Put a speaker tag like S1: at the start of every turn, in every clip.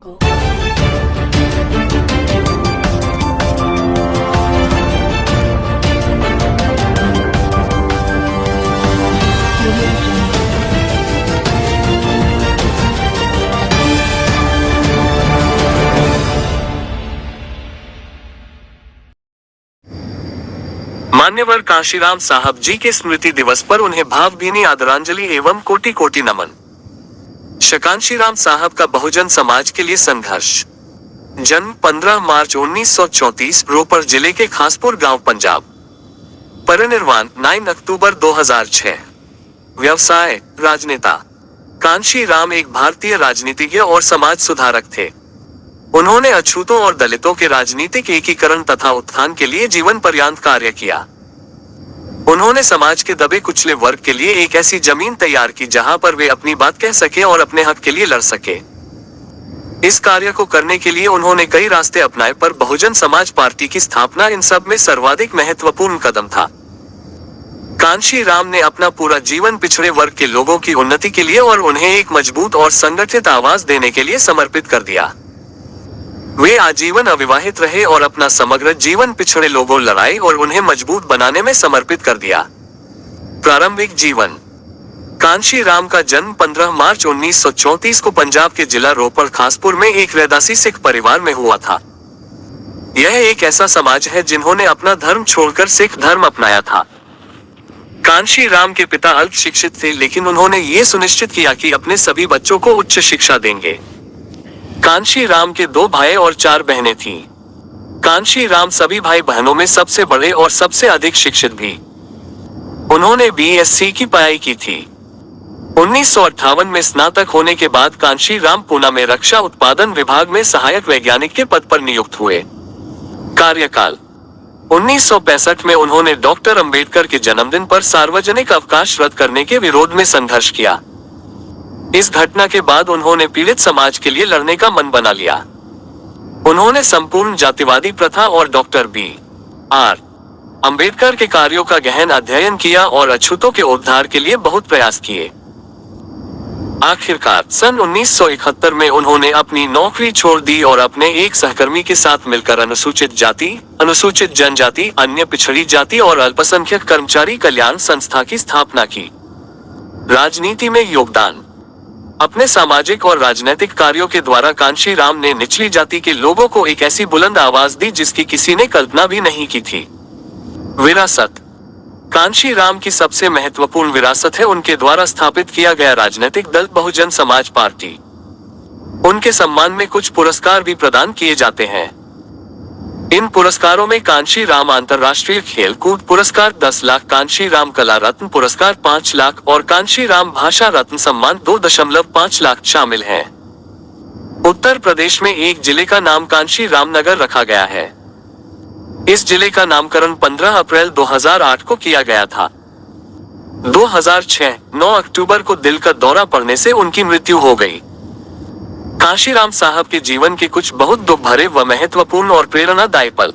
S1: को
S2: मान्यवर कांशीराम साहब जी के स्मृति दिवस पर उन्हें भावभीनी आदरांजलि एवं कोटि कोटि नमन। कांशीराम साहब का बहुजन समाज के लिए संघर्ष। जन्म 15 मार्च 1934 रोपड़ जिले के खासपुर गांव पंजाब। परिनिर्वाण 9 अक्टूबर 2006। व्यवसाय राजनेता। कांशीराम एक भारतीय राजनीतिज्ञ और समाज सुधारक थे। उन्होंने अछूतों और दलितों के राजनीतिक एकीकरण तथा उत्थान के लिए जीवन पर्यंत कार्य किया। उन्होंने समाज के दबे कुचले वर्ग के लिए एक ऐसी जमीन तैयार की जहां पर वे अपनी बात कह सके और अपने हक के लिए लड़ सके। इस कार्य को करने के लिए उन्होंने कई रास्ते अपनाए, पर बहुजन समाज पार्टी की स्थापना इन सब में सर्वाधिक महत्वपूर्ण कदम था। कांशीराम ने अपना पूरा जीवन पिछड़े वर्ग के लोगों की उन्नति के लिए और उन्हें एक मजबूत और संगठित आवाज देने के लिए समर्पित कर दिया। वे आजीवन अविवाहित रहे और अपना समग्र जीवन पिछड़े लोगों लड़ाई और उन्हें मजबूत बनाने में समर्पित कर दिया। प्रारंभिक जीवन। कांशीराम का जन्म 15 मार्च 1934 को पंजाब के जिला रोपड़ खासपुर में एक रैदासी सिख परिवार में हुआ था। यह एक ऐसा समाज है जिन्होंने अपना धर्म छोड़कर सिख धर्म अपनाया था। कांशीराम के पिता अल्प शिक्षित थे, लेकिन उन्होंने ये सुनिश्चित किया कि अपने सभी बच्चों को उच्च शिक्षा देंगे। कांशीराम के 2 भाई और 4 बहनें थीं। कांशीराम सभी भाई बहनों में सबसे बड़े और सबसे अधिक शिक्षित भी। उन्होंने बीएससी की पढ़ाई की थी। 1958 में स्नातक होने के बाद कांशीराम पूना में रक्षा उत्पादन विभाग में सहायक वैज्ञानिक के पद पर नियुक्त हुए। कार्यकाल। 1965 में उन्होंने डॉक्टर अंबेडकर के जन्मदिन पर सार्वजनिक अवकाश रद्द करने के विरोध में संघर्ष किया। इस घटना के बाद उन्होंने पीड़ित समाज के लिए लड़ने का मन बना लिया। उन्होंने संपूर्ण जातिवादी प्रथा और डॉक्टर बी.आर. अंबेडकर के कार्यों का गहन अध्ययन किया और अछूतों के उद्धार के लिए बहुत प्रयास किए। आखिरकार सन 1971 में उन्होंने अपनी नौकरी छोड़ दी और अपने एक सहकर्मी के साथ मिलकर अनुसूचित जाति, अनुसूचित जनजाति, अन्य पिछड़ी जाति और अल्पसंख्यक कर्मचारी कल्याण संस्था की स्थापना की। राजनीति में योगदान। अपने सामाजिक और राजनीतिक कार्यों के द्वारा कांशीराम ने निचली जाति के लोगों को एक ऐसी बुलंद आवाज दी जिसकी किसी ने कल्पना भी नहीं की थी। विरासत। कांशीराम की सबसे महत्वपूर्ण विरासत है उनके द्वारा स्थापित किया गया राजनीतिक दल बहुजन समाज पार्टी। उनके सम्मान में कुछ पुरस्कार भी प्रदान किए जाते हैं। इन पुरस्कारों में कांशीराम अंतर्राष्ट्रीय खेल कूद पुरस्कार 10 लाख, कांशीराम कला रत्न पुरस्कार 5 लाख और कांशीराम भाषा रत्न सम्मान 2.5 लाख शामिल हैं। उत्तर प्रदेश में एक जिले का नाम कांशीराम नगर रखा गया है। इस जिले का नामकरण 15 अप्रैल 2008 को किया गया था। 2006 9 अक्टूबर को दिल का दौरा पड़ने से उनकी मृत्यु हो गई। कांशीराम साहब के जीवन के कुछ बहुत दुख भरे व महत्वपूर्ण और प्रेरणादायी पल।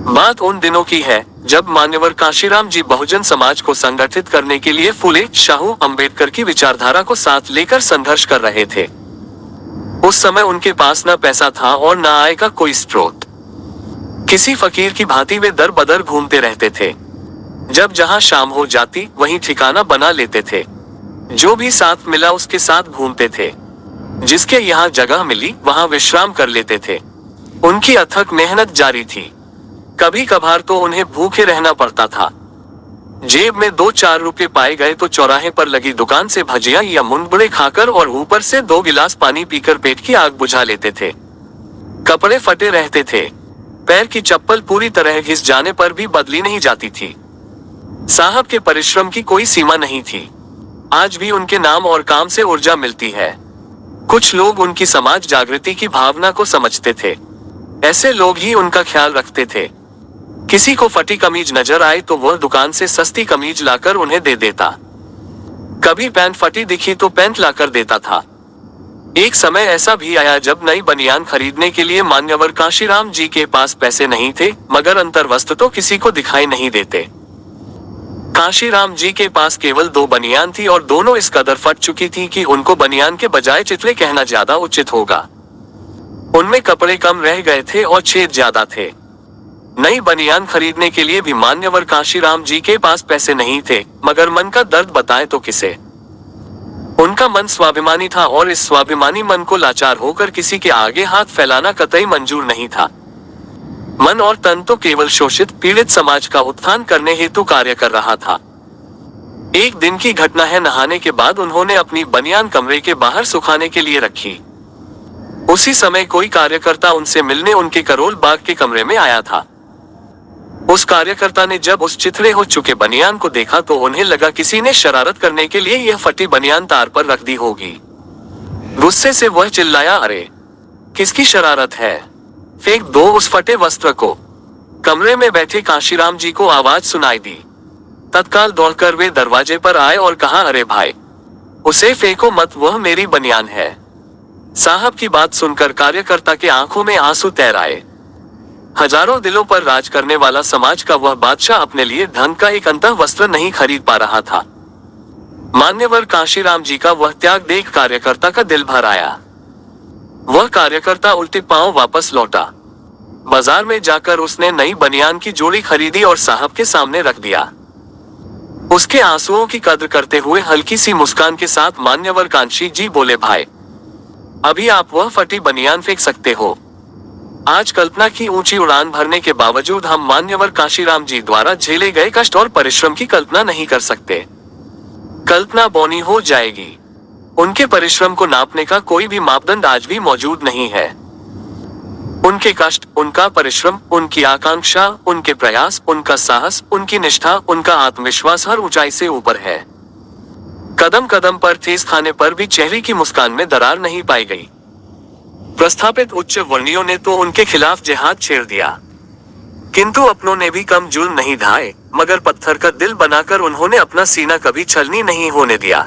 S2: बात उन दिनों की है जब मान्यवर कांशीराम जी बहुजन समाज को संगठित करने के लिए फुले शाहू अंबेडकर की विचारधारा को साथ लेकर संघर्ष कर रहे थे। उस समय उनके पास न पैसा था और न आय का कोई स्रोत। किसी फकीर की भांति वे दर बदर घूमते रहते थे। जब जहां शाम हो जाती वहीं ठिकाना बना लेते थे। जो भी साथ मिला उसके साथ घूमते थे। जिसके यहाँ जगह मिली वहां विश्राम कर लेते थे। उनकी अथक मेहनत जारी थी। कभी कभार तो उन्हें भूखे रहना पड़ता था। जेब में 2-4 रुपए पाए गए तो चौराहे पर लगी दुकान से भजिया या मुंगबड़े खाकर और ऊपर से 2 गिलास पानी पीकर पेट की आग बुझा लेते थे। कपड़े फटे रहते थे। पैर की चप्पल पूरी तरह घिस जाने पर भी बदली नहीं जाती थी। साहब के परिश्रम की कोई सीमा नहीं थी। आज भी उनके नाम और काम से ऊर्जा मिलती है। कुछ लोग उनकी समाज जागृति की भावना को समझते थे। ऐसे लोग ही उनका ख्याल रखते थे। किसी को फटी कमीज नजर आए तो वह दुकान से सस्ती कमीज लाकर उन्हें दे देता। कभी पैंट फटी दिखी तो पैंट लाकर देता था। एक समय ऐसा भी आया जब नई बनियान खरीदने के लिए मान्यवर कांशीराम जी के पास पैसे नहीं थे, मगर अंतर्वस्त्र तो किसी को दिखाई नहीं देते। काशीराम जी के पास केवल 2 बनियान थी और दोनों इस कदर फट चुकी थी कि उनको बनियान के बजाय चितले कहना ज्यादा उचित होगा। उनमें कपड़े कम रह गए थे और छेद ज्यादा थे। नई बनियान खरीदने के लिए भी मान्यवर काशीराम जी के पास पैसे नहीं थे, मगर मन का दर्द बताए तो किसे। उनका मन स्वाभिमानी था और इस स्वाभिमानी मन को लाचार होकर किसी के आगे हाथ फैलाना कतई मंजूर नहीं था। मन और तन तो केवल शोषित पीड़ित समाज का उत्थान करने हेतु कार्य कर रहा था। एक दिन की घटना है, नहाने के बाद उन्होंने अपनी बनियान कमरे के बाहर सुखाने के लिए रखी। उसी समय कोई कार्यकर्ता उनसे मिलने उनके करोल बाग के कमरे में आया था। उस कार्यकर्ता ने जब उस चिथड़े हो चुके बनियान को देखा तो उन्हें लगा किसी ने शरारत करने के लिए यह फटी बनियान तार पर रख दी होगी। गुस्से से वह चिल्लाया, अरे किसकी शरारत है, फेंक दो उस फटे वस्त्र को। कमरे में बैठे काशीराम जी को आवाज सुनाई दी। तत्काल दौड़कर वे दरवाजे पर आए और कहा, अरे भाई उसे फेंको मत, वह मेरी बनियान है। साहब की बात सुनकर कार्यकर्ता के आंखों में आंसू तैर आए। हजारों दिलों पर राज करने वाला समाज का वह बादशाह अपने लिए धन का एक अंतः वस्त्र नहीं खरीद पा रहा था। मान्यवर काशीराम जी का वह त्याग देख कार्यकर्ता का दिल भर आया। वह कार्यकर्ता उल्टे पांव वापस लौटा। बाजार में जाकर उसने नई बनियान की जोड़ी खरीदी और साहब के सामने रख दिया। उसके आंसुओं की कद्र करते हुए हल्की सी मुस्कान के साथ मान्यवर कांशी जी बोले, भाई अभी आप वह फटी बनियान फेंक सकते हो। आज कल्पना की ऊंची उड़ान भरने के बावजूद हम मान्यवर काशीराम जी द्वारा झेले गए कष्ट और परिश्रम की कल्पना नहीं कर सकते। कल्पना बौनी हो जाएगी। उनके परिश्रम को नापने का कोई भी मापदंड आज भी मौजूद नहीं है। उनके कष्ट, उनका परिश्रम, उनकी आकांक्षा, उनके प्रयास, उनका साहस, उनकी निष्ठा, उनका आत्मविश्वास हर ऊंचाई से ऊपर है। कदम कदम पर ठेस खाने पर भी चेहरे की मुस्कान में दरार नहीं पाई गई। प्रस्थापित उच्च वर्णियों ने तो उनके खिलाफ जिहाद छेड़ दिया, किंतु अपनों ने भी कम जुल्म नहीं ढाए, मगर पत्थर का दिल बनाकर उन्होंने अपना सीना कभी छलनी नहीं होने दिया।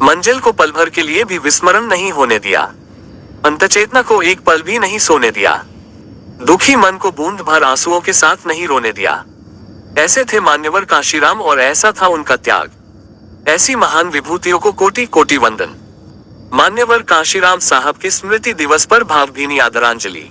S2: मंजिल को पल भर के लिए भी विस्मरण नहीं होने दिया। अंतचेतना को एक पल भी नहीं सोने दिया। दुखी मन को बूंद भर आंसुओं के साथ नहीं रोने दिया। ऐसे थे मान्यवर काशीराम और ऐसा था उनका त्याग। ऐसी महान विभूतियों को कोटि कोटि वंदन। मान्यवर काशीराम साहब के स्मृति दिवस पर भावभीनी आदरांजलि।